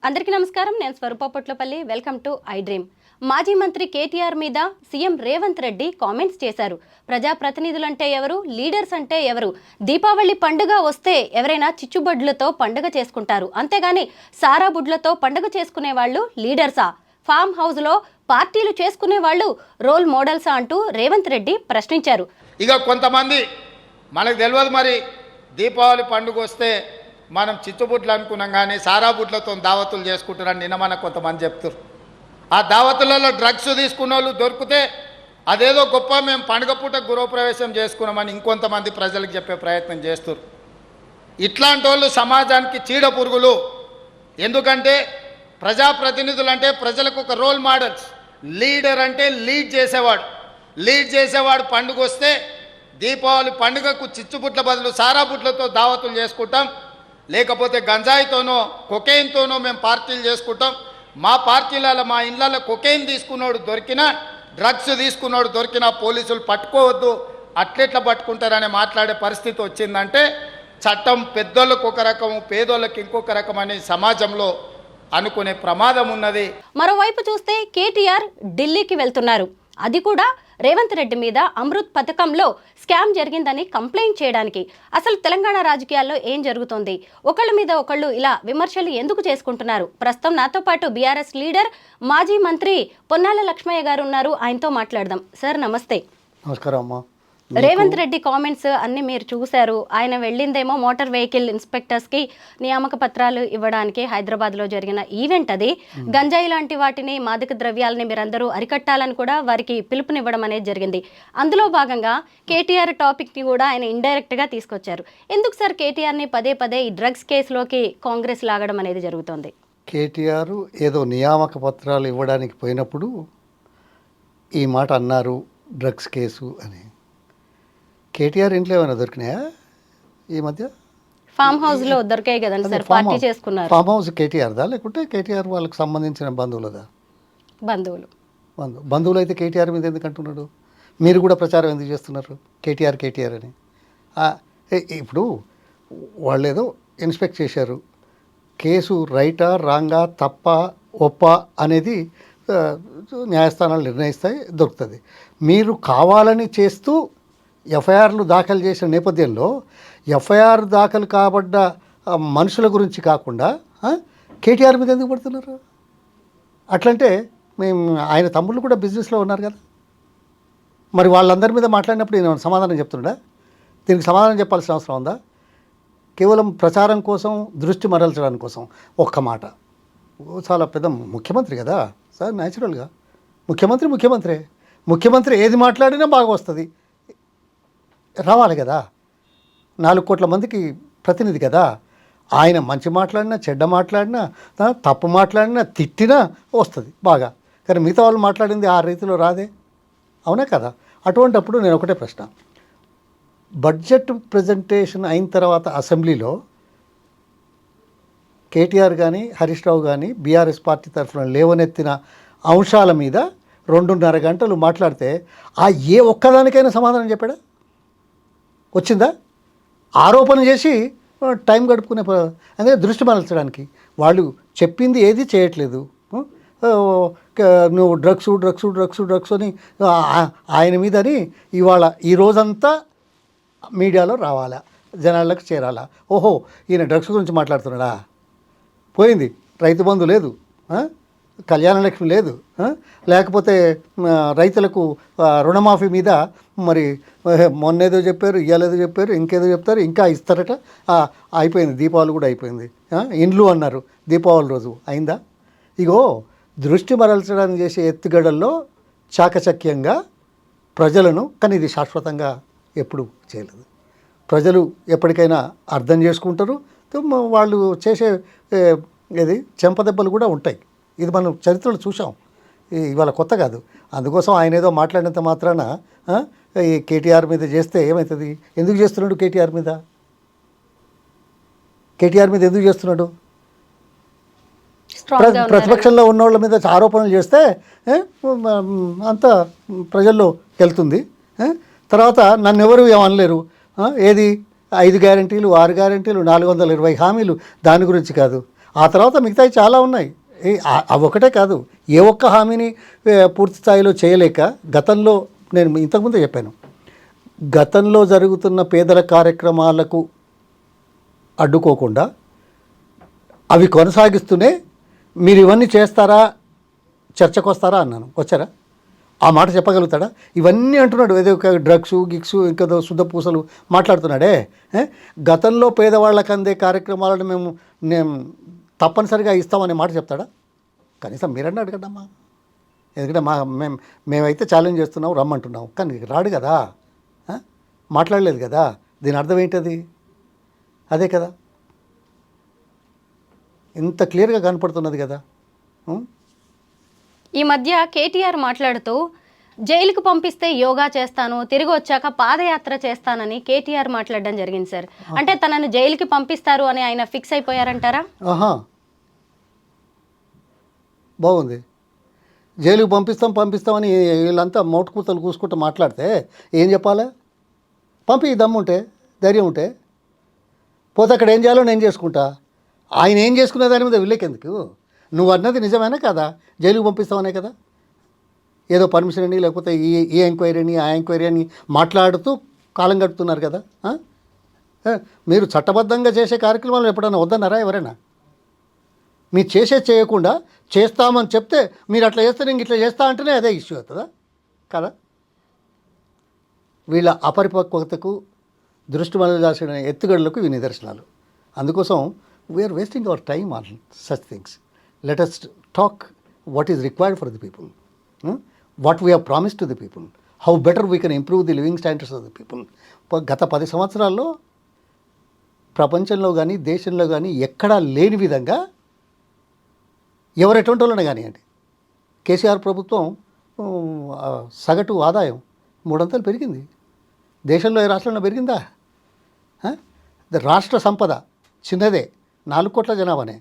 అందరికీ నమస్కారం. నేను Swaroopa Potlapalli. Welcome to I dream. మాజీ మంత్రి కేటీఆర్ మీద సీఎం రేవంత్ రెడ్డి కామెంట్స్ చేశారు. ప్రజాప్రతినిధులంటే ఎవరు, లీడర్స్ అంటే ఎవరు? దీపావళి పండుగ వస్తే ఎవరైనా చిచ్చుబొడ్లతో పండుగ చేసుకుంటారు, అంతేగాని సారా బుడ్లతో పండుగ చేసుకునే వాళ్ళు లీడర్సా? ఫామ్ హౌస్లో పార్టీలు చేసుకునే వాళ్ళు రోల్ మోడల్సా అంటూ రేవంత్ రెడ్డి ప్రశ్నించారు. ఇక కొంతమంది మనకు తెలియదు, మరి దీపావళి పండుగ వస్తే మనం చిచ్చుబుడ్లు అనుకున్నాం కానీ సారా బుడ్లతో దావతులు చేసుకుంటారని నిన్న మనకు కొంతమంది చెప్తారు. ఆ దావతులలో డ్రగ్స్ తీసుకున్న వాళ్ళు దొరికితే అదేదో గొప్ప, మేము పండుగ పూట గృహప్రవేశం చేసుకున్నామని ఇంకొంతమంది ప్రజలకు చెప్పే ప్రయత్నం చేస్తారు. ఇట్లాంటి వాళ్ళు సమాజానికి చీడ పురుగులు. ఎందుకంటే ప్రజాప్రతినిధులు అంటే ప్రజలకు ఒక రోల్ మోడల్స్. లీడర్ అంటే లీడ్ చేసేవాడు పండుగ వస్తే దీపావళి పండుగకు చిచ్చుబుట్ల బదులు సారా బుట్లతో దావతులు చేసుకుంటాం, లేకపోతే గంజాయితోనో కొకైన్తోనో మేము పార్టీలు చేసుకుంటాం. మా పార్టీలలో మా ఇళ్ళల్లో కొకైన్ తీసుకున్నాడు దొరికినా, డ్రగ్స్ తీసుకున్నాడు దొరికినా పోలీసులు పట్టుకోవద్దు, అట్లెట్లా పట్టుకుంటారని మాట్లాడే పరిస్థితి వచ్చిందంటే చట్టం పెద్దోళ్ళకు ఒక రకం, పేదోళ్ళకి ఇంకొక రకం అని సమాజంలో అనుకునే ప్రమాదం ఉన్నది. మరోవైపు చూస్తే కేటీఆర్ ఢిల్లీకి వెళ్తున్నారు. అది కూడా రేవంత్ రెడ్డి మీద అమృత్ పథకంలో స్కామ్ జరిగిందని కంప్లైంట్ చేయడానికి. అసలు తెలంగాణ రాజకీయాల్లో ఏం జరుగుతోంది? ఒకళ్ళ మీద ఒకళ్ళు ఇలా విమర్శలు ఎందుకు చేసుకుంటున్నారు? ప్రస్తుతం నాతో పాటు బీఆర్ఎస్ లీడర్, మాజీ మంత్రి పొన్నాల లక్ష్మయ్య గారు ఉన్నారు. ఆయనతో మాట్లాడదాం. సార్ నమస్తే. నమస్కారం అమ్మా. రేవంత్ రెడ్డి కామెంట్స్ అన్ని మీరు చూశారు. ఆయన వెళ్ళిందేమో మోటార్ వెహికల్ ఇన్స్పెక్టర్స్కి నియామక పత్రాలు ఇవ్వడానికి. హైదరాబాద్లో జరిగిన ఈవెంట్ అది. గంజాయి లాంటి వాటిని, మాదక ద్రవ్యాలని మీరందరూ అరికట్టాలని కూడా వారికి పిలుపునివ్వడం అనేది జరిగింది. అందులో భాగంగా కేటీఆర్ టాపిక్ని కూడా ఆయన ఇండైరెక్ట్గా తీసుకొచ్చారు. ఎందుకు సార్ కేటీఆర్ని పదే పదే ఈ డ్రగ్స్ కేసులోకి కాంగ్రెస్ లాగడం అనేది జరుగుతోంది? కేటీఆర్ ఏదో నియామక పత్రాలు ఇవ్వడానికి పోయినప్పుడు ఈ మాట అన్నారు, డ్రగ్స్ కేసు అని. కేటీఆర్ ఇంట్లో ఏమైనా దొరికినాయా ఈ మధ్య? ఫామ్ హౌస్లో దొరికాయి కదండి సార్, పార్టీ చేసుకున్నారు. ఫామ్ హౌస్ కేటీఆర్దా లేకుంటే కేటీఆర్ వాళ్ళకి సంబంధించిన బంధువులదా? బంధువులు అయితే కేటీఆర్ మీద ఎందుకు అంటున్నాడు? మీరు కూడా ప్రచారం ఎందుకు చేస్తున్నారు కేటీఆర్ అని? ఇప్పుడు వాళ్ళు ఏదో ఇన్స్పెక్ట్ చేశారు, కేసు రైటా రాంగా, తప్ప ఒప్ప అనేది న్యాయస్థానాలు నిర్ణయిస్తాయి, దొరుకుతుంది. మీరు కావాలని చేస్తూ ఎఫ్ఐఆర్లు దాఖలు చేసిన నేపథ్యంలో ఎఫ్ఐఆర్ దాఖలు కాబడ్డ మనుషుల గురించి కాకుండా కేటీఆర్ మీద ఎందుకు పడుతున్నారు? అట్లంటే మేము ఆయన తమ్ముళ్ళు కూడా బిజినెస్లో ఉన్నారు కదా, మరి వాళ్ళందరి మీద మాట్లాడినప్పుడు నేను సమాధానం చెప్తుండా? దీనికి సమాధానం చెప్పాల్సిన అవసరం ఉందా? కేవలం ప్రచారం కోసం, దృష్టి మరల్చడానికి కోసం ఒక్క మాట. చాలా పెద్ద ముఖ్యమంత్రి కదా సార్, న్యాచురల్గా ముఖ్యమంత్రి ఏది మాట్లాడినా బాగా వస్తుంది, రావాలి కదా. 4 కోట్ల మందికి ప్రతినిధి కదా. ఆయన మంచి మాట్లాడినా, చెడ్డ మాట్లాడినా, తప్పు మాట్లాడినా, తిట్టినా వస్తుంది బాగా. కానీ మిగతా వాళ్ళు మాట్లాడింది ఆ రీతిలో రాదే, అవునా కదా? అటువంటప్పుడు నేను ఒకటే ప్రశ్న, బడ్జెట్ ప్రజెంటేషన్ అయిన తర్వాత అసెంబ్లీలో కేటీఆర్ కానీ, హరీష్ రావు కానీ బీఆర్ఎస్ పార్టీ తరఫున లేవనెత్తిన అంశాల మీద 2.5 గంటలు మాట్లాడితే ఆ ఏ ఒక్కదానికైనా సమాధానం చెప్పాడా? వచ్చిందా? ఆరోపణ చేసి టైం గడుపుకునే, అంటే దృష్టి మరల్చడానికి. వాళ్ళు చెప్పింది ఏది చేయట్లేదు. నువ్వు డ్రగ్స్ అని ఆయన మీదని ఇవాళ ఈ రోజంతా మీడియాలో రావాలా, జనాలకు చేరాలా. ఓహో, ఈయన డ్రగ్స్ గురించి మాట్లాడుతున్నాడా? పోయింది. రైతు బంధు లేదు, కళ్యాణ లక్ష్మి లేదు, లేకపోతే రైతులకు రుణమాఫీ మీద మరి మొన్నేదో చెప్పారు, ఇయ్యాలేదో చెప్పారు, ఇంకేదో చెప్తారు, ఇంకా ఇస్తారట. అయిపోయింది, దీపావళి కూడా అయిపోయింది. ఇండ్లు అన్నారు, దీపావళి రోజు అయిందా? ఇగో దృష్టి మరల్చడానికి చేసే ఎత్తుగడల్లో చాకచక్యంగా ప్రజలను, కానీ ఇది శాశ్వతంగా ఎప్పుడు చేయలేదు. ప్రజలు ఎప్పటికైనా అర్థం చేసుకుంటారు. వాళ్ళు చేసే చెంపదెబ్బలు కూడా ఉంటాయి. ఇది మనం చరిత్రలో చూసాం, ఇవాళ కొత్త కాదు. అందుకోసం ఆయన ఏదో మాట్లాడినంత మాత్రాన ఈ కేటీఆర్ మీద చేస్తే ఏమవుతుంది? ఎందుకు చేస్తున్నాడు కేటీఆర్ మీద ఎందుకు చేస్తున్నాడు? ప్రతిపక్షంలో ఉన్న వాళ్ళ మీద ఆరోపణలు చేస్తే అంత ప్రజల్లో వెళ్తుంది. తర్వాత నన్ను ఎవరు ఏమనలేరు. ఏది 5 గ్యారంటీలు, 6 గ్యారంటీలు, 420 హామీలు, దాని గురించి కాదు. ఆ తర్వాత మిగతాయి చాలా ఉన్నాయి. అవి ఒకటే కాదు, ఏ ఒక్క హామీని పూర్తి స్థాయిలో చేయలేక గతంలో నేను ఇంతకుముందే చెప్పాను, గతంలో జరుగుతున్న పేదల కార్యక్రమాలకు అడ్డుకోకుండా అవి కొనసాగిస్తూనే మీరు ఇవన్నీ చేస్తారా, చర్చకు వస్తారా అన్నాను. వచ్చారా? ఆ మాట చెప్పగలుగుతాడా? ఇవన్నీ అంటున్నాడు, ఏదో డ్రగ్స్ గిగ్స్ ఇంకేదో శుద్ధ పూసలు మాట్లాడుతున్నాడే. గతంలో పేదవాళ్ళకు అందే కార్యక్రమాలను మేము తప్పనిసరిగా ఇస్తామనే మాట చెప్తాడా? కనీసం మీరన్నా అడగండమ్మా. ఎందుకంటే మేమైతే ఛాలెంజ్ చేస్తున్నాం, రమ్మంటున్నాం, కానీ రాడు కదా, మాట్లాడలేదు కదా. దీని అర్థం ఏంటది? అదే కదా, ఇంత క్లియర్గా కనపడుతున్నది కదా. ఈ మధ్య కేటీఆర్ మాట్లాడుతూ జైలుకు పంపిస్తే యోగా చేస్తాను, తిరిగి వచ్చాక పాదయాత్ర చేస్తానని కేటీఆర్ మాట్లాడడం జరిగింది సార్. అంటే తనను జైలుకి పంపిస్తారు అని ఆయన ఫిక్స్ అయిపోయారంటారా? ఆహా, బాగుంది. జైలుకి పంపిస్తామని వీళ్ళంతా మోటుకూతలు కూసుకుంటూ మాట్లాడితే ఏం చెప్పాలి? పంపి దమ్ముంటే, ధైర్యం ఉంటే పోతే అక్కడ ఏం చేయాలో నేను చేసుకుంటా. ఆయన ఏం చేసుకునే దాని మీద వీళ్ళకెందుకు? నువ్వు అన్నది నిజమేనా కదా? జైలుకి పంపిస్తామనే కదా. ఏదో పర్మిషన్ అని, లేకపోతే ఈ ఎంక్వైరీ అని, ఆ ఎంక్వైరీ అని మాట్లాడుతూ కాలం గడుపుతున్నారు కదా. మీరు చట్టబద్ధంగా చేసే కార్యక్రమాలు ఎప్పుడైనా వద్దన్నారా ఎవరైనా? మీరు చేయకుండా చేస్తామని చెప్తే మీరు అట్లా చేస్తే నేను ఇట్లా చేస్తా అంటేనే అదే ఇష్యూ అవుతుందా కదా? వీళ్ళ అపరిపక్వతకు, దృష్టి మళ్లించాల్సిన ఎత్తుగడలకు ఇవి నిదర్శనాలు. అందుకోసం we are wasting our time on such things. Let us talk what is required for the people, what we have promised to the people, how better we can improve the living standards of the people. గత 10 సంవత్సరాల్లో ప్రపంచంలో కానీ దేశంలో కానీ ఎక్కడా లేని విధంగా ఎవరు ఎటువంటి వాళ్ళని కానివ్వండి, కేసీఆర్ ప్రభుత్వం సగటు ఆదాయం 300 పెరిగింది. దేశంలో ఏ రాష్ట్రంలో పెరిగిందా? రాష్ట్ర సంపద చిన్నదే, 4 కోట్ల జనాభానే,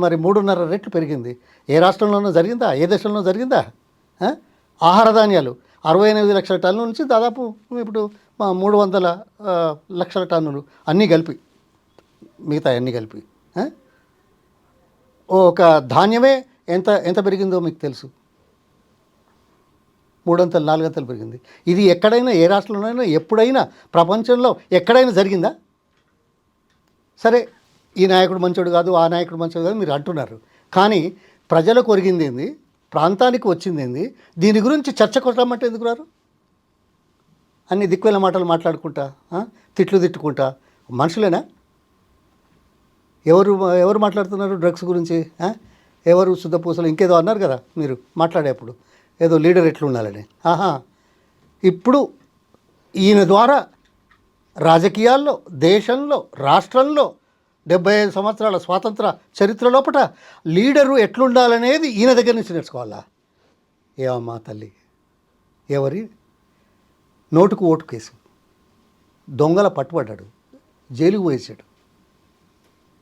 మరి 3.5 రెట్లు పెరిగింది. ఏ రాష్ట్రంలోనూ జరిగిందా? ఏ దేశంలో జరిగిందా? ఆహార ధాన్యాలు 68 లక్షల టన్నుల నుంచి దాదాపు ఇప్పుడు 300 లక్షల టన్నులు అన్నీ కలిపి, మిగతా అన్నీ కలిపి ఒక ధాన్యమే ఎంత పెరిగిందో మీకు తెలుసు. 3 అంతలు 4 అంతలు పెరిగింది. ఇది ఎక్కడైనా, ఏ రాష్ట్రంలోనైనా, ఎప్పుడైనా, ప్రపంచంలో ఎక్కడైనా జరిగిందా? సరే, ఈ నాయకుడు మంచోడు కాదు, ఆ నాయకుడు మంచోడు కాదు మీరు అంటున్నారు, కానీ ప్రజలకు ఒరిగింది ఏంది, ప్రాంతానికి వచ్చింది ఏంది, దీని గురించి చర్చ కొట్టమంటే ఎందుకు రారు? అన్ని దిక్కువెళ్ళ మాటలు మాట్లాడుకుంటా, తిట్లు తిట్టుకుంటా. మనుషులేనా? ఎవరు మాట్లాడుతున్నారు డ్రగ్స్ గురించి? ఎవరు శుద్ధ పూసలు ఇంకేదో అన్నారు కదా మీరు మాట్లాడేప్పుడు, ఏదో లీడర్ ఎట్లు ఉండాలని. ఇప్పుడు ఈయన ద్వారా రాజకీయాల్లో, దేశంలో, రాష్ట్రంలో 75 సంవత్సరాల స్వాతంత్ర చరిత్ర లోపల లీడరు ఎట్లుండాలనేది ఈయన దగ్గర నుంచి నేర్చుకోవాలా? ఏమమ్మా తల్లి, ఎవరి నోటుకు ఓటు కేసు, దొంగల పట్టుబడ్డాడు, జైలుకు పోయేసాడు.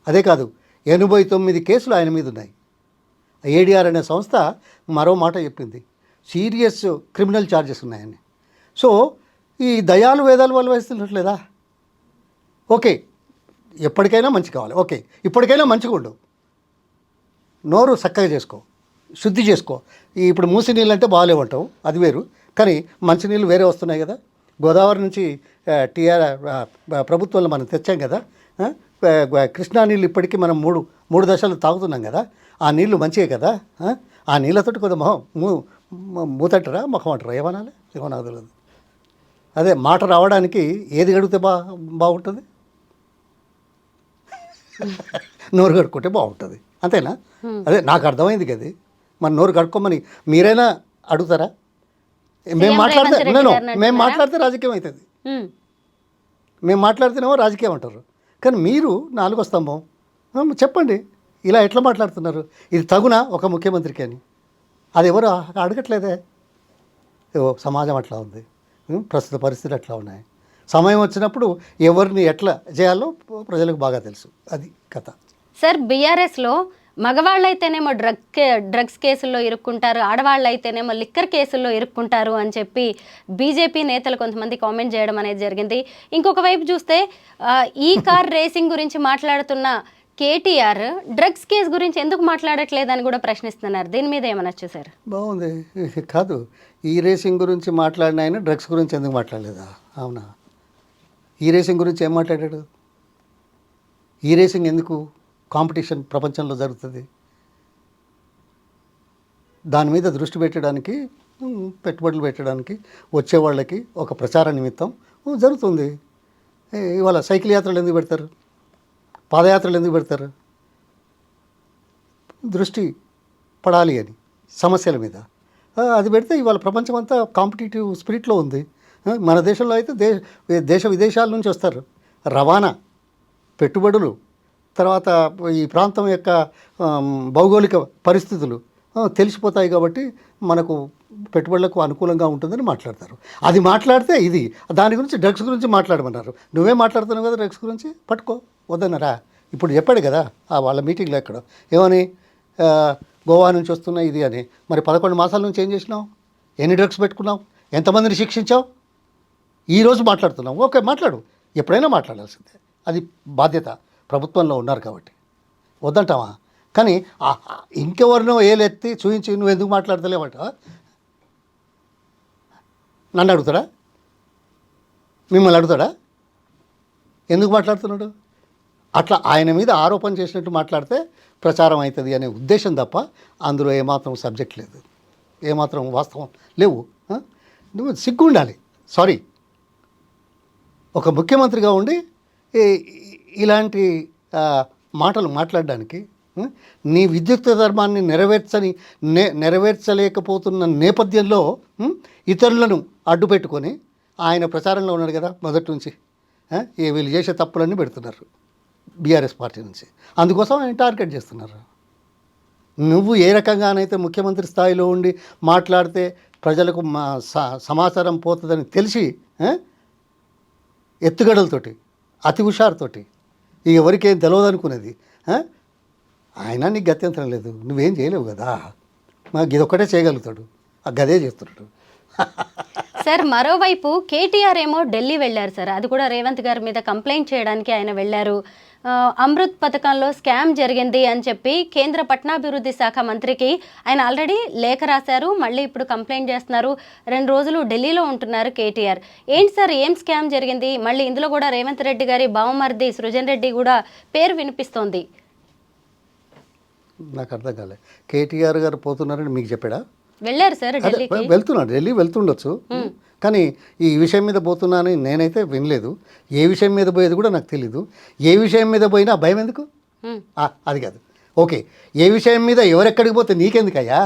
అదే కాదు, 89 కేసులు ఆయన మీద ఉన్నాయి. ఏడీఆర్ అనే సంస్థ మరో మాట చెప్పింది, సీరియస్ క్రిమినల్ ఛార్జెస్ ఉన్నాయని. సో ఈ దయాలు వేదాలు వాళ్ళు వేస్తున్నట్లేదా? ఓకే, ఎప్పటికైనా మంచి కావాలి, ఓకే, ఇప్పటికైనా మంచిగా ఉండు, నోరు చక్కగా చేసుకో, శుద్ధి చేసుకో. ఇప్పుడు మూసి నీళ్ళు అంటే బాగాలేవంటావు, అది వేరు, కానీ మంచినీళ్ళు వేరే వస్తున్నాయి కదా. గోదావరి నుంచి ప్రభుత్వంలో మనం తెచ్చాం కదా. కృష్ణా నీళ్ళు ఇప్పటికీ మనం మూడు దశలు తాగుతున్నాం కదా. ఆ నీళ్లు మంచివే కదా. ఆ నీళ్ళతోటి కొద్దిగా మూతంటారా, ముఖం అంటారా, ఏమనాలి, ఏమో నాకు తెలియదు. అదే మాట రావడానికి ఏది గడిగితే బాగుంటుంది? నోరు కడుక్కుంటే బాగుంటుంది, అంతేనా? అదే నాకు అర్థమైంది కదా. మన నోరు కడుక్కోమని మీరైనా అడుగుతారా? మేము మాట్లాడితే రాజకీయం అవుతుంది, మేము మాట్లాడితేనేమో రాజకీయం అంటారు. కానీ మీరు 4వ స్తంభం, చెప్పండి ఇలా ఎట్లా మాట్లాడుతున్నారు, ఇది తగునా ఒక ముఖ్యమంత్రికి అని? అది ఎవరు అడగట్లేదే. సమాజం అట్లా ఉంది, ప్రస్తుత పరిస్థితులు అట్లా ఉన్నాయి. సమయం వచ్చినప్పుడు ఎవరిని ఎట్లా చేయాలో ప్రజలకు బాగా తెలుసు. అది కథ. సార్, బీఆర్ఎస్లో మగవాళ్ళైతేనేమో డ్రగ్స్ కేసుల్లో ఇరుక్కుంటారు, ఆడవాళ్ళు అయితేనేమో లిక్కర్ కేసుల్లో ఇరుక్కుంటారు అని చెప్పి బీజేపీ నేతలు కొంతమంది కామెంట్ చేయడం అనేది జరిగింది. ఇంకొక వైపు చూస్తే ఈ కార్ రేసింగ్ గురించి మాట్లాడుతున్న కేటీఆర్ డ్రగ్స్ కేసు గురించి ఎందుకు మాట్లాడట్లేదని కూడా ప్రశ్నిస్తున్నారు. దీని మీద ఏమనొచ్చు సార్? బాగుంది. కాదు, ఈ రేసింగ్ గురించి మాట్లాడిన ఆయన డ్రగ్స్ గురించి ఎందుకు మాట్లాడలేదా? అవునా? ఈ రేసింగ్ గురించి ఏం మాట్లాడాడు? ఈ రేసింగ్ ఎందుకు కాంపిటీషన్ ప్రపంచంలో జరుగుతుంది? దాని మీద దృష్టి పెట్టడానికి, పెట్టుబడులు పెట్టడానికి వచ్చే వాళ్ళకి ఒక ప్రచార నిమిత్తం జరుగుతుంది. ఇవాళ సైకిల్ యాత్రలు ఎందుకు పెడతారు? పాదయాత్రలు ఎందుకు పెడతారు? దృష్టి పడాలి అని సమస్యల మీద. అది పెడితే ఇవాళ ప్రపంచం అంతా కాంపిటేటివ్ స్పిరిట్లో ఉంది. మన దేశంలో అయితే దేశ విదేశాల నుంచి వస్తారు. రవాణా, పెట్టుబడులు, తర్వాత ఈ ప్రాంతం యొక్క భౌగోళిక పరిస్థితులు తెలిసిపోతాయి కాబట్టి మనకు పెట్టుబడులకు అనుకూలంగా ఉంటుందని మాట్లాడతారు. అది మాట్లాడితే ఇది దాని గురించి డ్రగ్స్ గురించి మాట్లాడమన్నారు. నువ్వే మాట్లాడుతున్నావు కదా డ్రగ్స్ గురించి, పట్టుకో వద్దన్నారా? ఇప్పుడు చెప్పాడు కదా వాళ్ళ మీటింగ్లో ఎక్కడ ఏమని, గోవా నుంచి వస్తున్నా ఇది అని. మరి 11 మాసాల నుంచి ఏం చేసినావు? ఎన్ని డ్రగ్స్ పెట్టుకున్నావు? ఎంతమందిని శిక్షించావు? ఈరోజు మాట్లాడుతున్నావు. ఓకే, మాట్లాడు, ఎప్పుడైనా మాట్లాడాల్సిందే. అది బాధ్యత, ప్రభుత్వంలో ఉన్నారు కాబట్టి వద్దంటావా? కానీ ఇంకెవరినో ఏలెత్తి చూయించి నువ్వు ఎందుకు మాట్లాడతలేవట నన్ను అడుగుతాడా? మిమ్మల్ని అడుగుతాడా ఎందుకు మాట్లాడుతున్నాడు? అట్లా ఆయన మీద ఆరోపణ చేసినట్టు మాట్లాడితే ప్రచారం అవుతుంది అనే ఉద్దేశం తప్ప అందులో ఏమాత్రం సబ్జెక్ట్ లేదు, ఏమాత్రం వాస్తవం లేవు. నువ్వు సిగ్గు ఉండాలి. సారీ, ఒక ముఖ్యమంత్రిగా ఉండి ఇలాంటి మాటలు మాట్లాడడానికి, నీ విద్యుక్త ధర్మాన్ని నెరవేర్చలేకపోతున్న నేపథ్యంలో ఇతరులను అడ్డుపెట్టుకొని ఆయన ప్రచారంలో ఉన్నాడు కదా మొదటి నుంచి. వీళ్ళు చేసే తప్పులన్నీ పెడుతున్నారు బీఆర్ఎస్ పార్టీ నుంచి, అందుకోసం ఆయన టార్గెట్ చేస్తున్నారు. నువ్వు ఏ రకంగానైతే ముఖ్యమంత్రి స్థాయిలో ఉండి మాట్లాడితే ప్రజలకు సమాచారం పోతుందని తెలిసి ఎత్తుగడలతోటి, అతి హుషారుతోటి, ఇక ఎవరికేం తెలియదు అనుకునేది ఆయన నీకు గత్యంతరం లేదు, నువ్వేం చేయలేవు కదా. మాకు ఇదొక్కటే చేయగలుగుతాడు, ఆ గదే చేస్తున్నాడు. సార్, మరోవైపు కేటీఆర్ ఏమో ఢిల్లీ వెళ్ళారు సార్. అది కూడా రేవంత్ గారి మీద కంప్లైంట్ చేయడానికి ఆయన వెళ్ళారు. అమృత్ పథకంలో స్కామ్ జరిగింది అని చెప్పి కేంద్ర పట్టణాభివృద్ధి శాఖ మంత్రికి ఆయన ఆల్రెడీ లేఖ రాశారు. మళ్ళీ ఇప్పుడు కంప్లైంట్ చేస్తున్నారు. 2 రోజులు ఢిల్లీలో ఉంటున్నారు కేటీఆర్. ఏంటి సార్, ఏం స్కామ్ జరిగింది? మళ్ళీ ఇందులో కూడా రేవంత్ రెడ్డి గారి బావమర్ది సృజన్ రెడ్డి కూడా పేరు వినిపిస్తోంది. నాకు అర్థం కాలే. కేటీఆర్ గారు పోతున్నారని మీకు చెప్పాడా? వెళ్ళారు సార్ ఢిల్లీకి. వెళ్తున్నాడు, ఢిల్లీ వెళ్తుండొచ్చు. కానీ ఈ విషయం మీద పోతున్నానని నేనైతే వినలేదు. ఏ విషయం మీద పోయేది కూడా నాకు తెలీదు. ఏ విషయం మీద పోయినా భయం ఎందుకు? అది కాదు. ఓకే, ఏ విషయం మీద ఎవరెక్కడికి పోతే నీకెందుకయ్యా?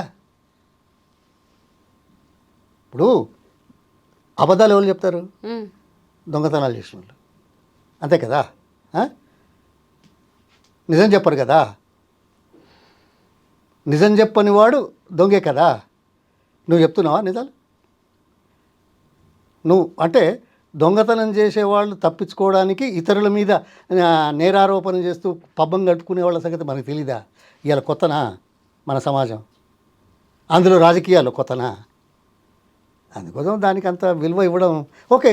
ఇప్పుడు అబద్ధాలు ఎవరు చెప్తారు? దొంగతనాలు చేసిన వాళ్ళు, అంతే కదా. నిజం చెప్పరు కదా. నిజం చెప్పని వాడు దొంగే కదా. నువ్వు చెప్తున్నావా నిజాలు? నువ్వు అంటే దొంగతనం చేసేవాళ్ళు తప్పించుకోవడానికి ఇతరుల మీద నేరారోపణ చేస్తూ పబ్బం కట్టుకునే వాళ్ళ సంగతి మనకు తెలీదా? ఇవాళ కొత్తనా మన సమాజం? అందులో రాజకీయాలు కొత్తనా? అందుకోసం దానికి అంత విలువ ఇవ్వడం ఓకే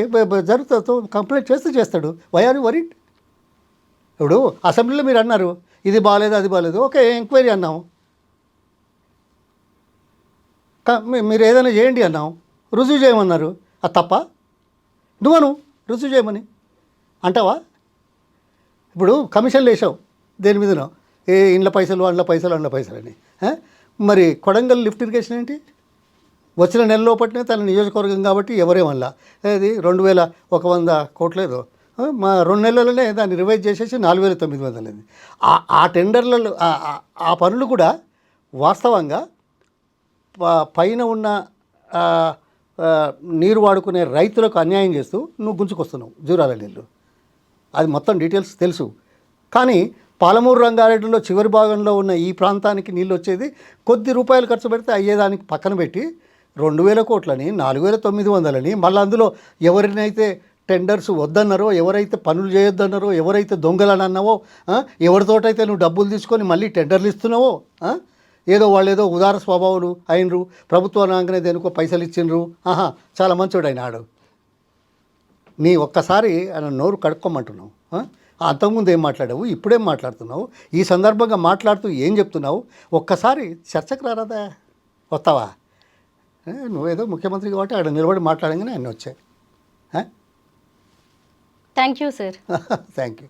జరుగుతుంది. కంప్లైంట్ చేస్తాడు. Why are you worried? ఇప్పుడు అసెంబ్లీలో మీరు అన్నారు ఇది బాగాలేదు అది బాగాలేదు, ఓకే ఎంక్వైరీ అన్నాం. మీరు ఏదైనా చేయండి అన్నాం, రుజువు చేయమన్నారు. అది తప్ప? నువ్వను రుజువు చేయమని అంటావా? ఇప్పుడు కమిషన్లు వేసావు దేని మీదనో, ఇండ్ల పైసలు అండ్ల పైసలు అని. మరి కొడంగల్ లిఫ్ట్ ఇరిగేషన్ ఏంటి? వచ్చిన నెల లోపట్నే తన నియోజకవర్గం కాబట్టి ఎవరేమల్లా అది 2100 కోట్లేదో మా 2 నెలలనే దాన్ని రివైజ్ చేసేసి 4900 అయింది. ఆ టెండర్లలో ఆ పనులు కూడా వాస్తవంగా పైన ఉన్న నీరు వాడుకునే రైతులకు అన్యాయం చేస్తూ నువ్వు గుంజుకొస్తున్నావు జూరాల నీళ్ళు. అది మొత్తం డీటెయిల్స్ తెలుసు. కానీ పాలమూరు రంగారెడ్డిలో చివరి భాగంలో ఉన్న ఈ ప్రాంతానికి నీళ్ళు వచ్చేది కొద్ది రూపాయలు ఖర్చు పెడితే అయ్యేదానికి పక్కన పెట్టి 2000 కోట్లని 4900అని మళ్ళీ అందులో ఎవరినైతే టెండర్స్ వద్దన్నారో, ఎవరైతే పనులు చేయొద్దన్నారో, ఎవరైతే దొంగలని అన్నావో, ఎవరితోటైతే నువ్వు డబ్బులు తీసుకొని మళ్ళీ టెండర్లు ఇస్తున్నావో, ఏదో వాళ్ళు ఏదో ఉదార స్వభావాలు అయినరు, ప్రభుత్వం రాగానే దేనికో పైసలు ఇచ్చిండ్రు, చాలా మంచోడు ఆయన ఆడు. నీ ఒక్కసారి ఆయన నోరు కడుక్కోమంటున్నావు. అంతకుముందు ఏం మాట్లాడావు, ఇప్పుడేం మాట్లాడుతున్నావు, ఈ సందర్భంగా మాట్లాడుతూ ఏం చెప్తున్నావు, ఒక్కసారి చర్చకు రారాదా? వస్తావా? నువ్వేదో ముఖ్యమంత్రి కాబట్టి అక్కడ నిలబడి మాట్లాడంగానే అన్నీ వచ్చాయి. Thank you sir. Thank you.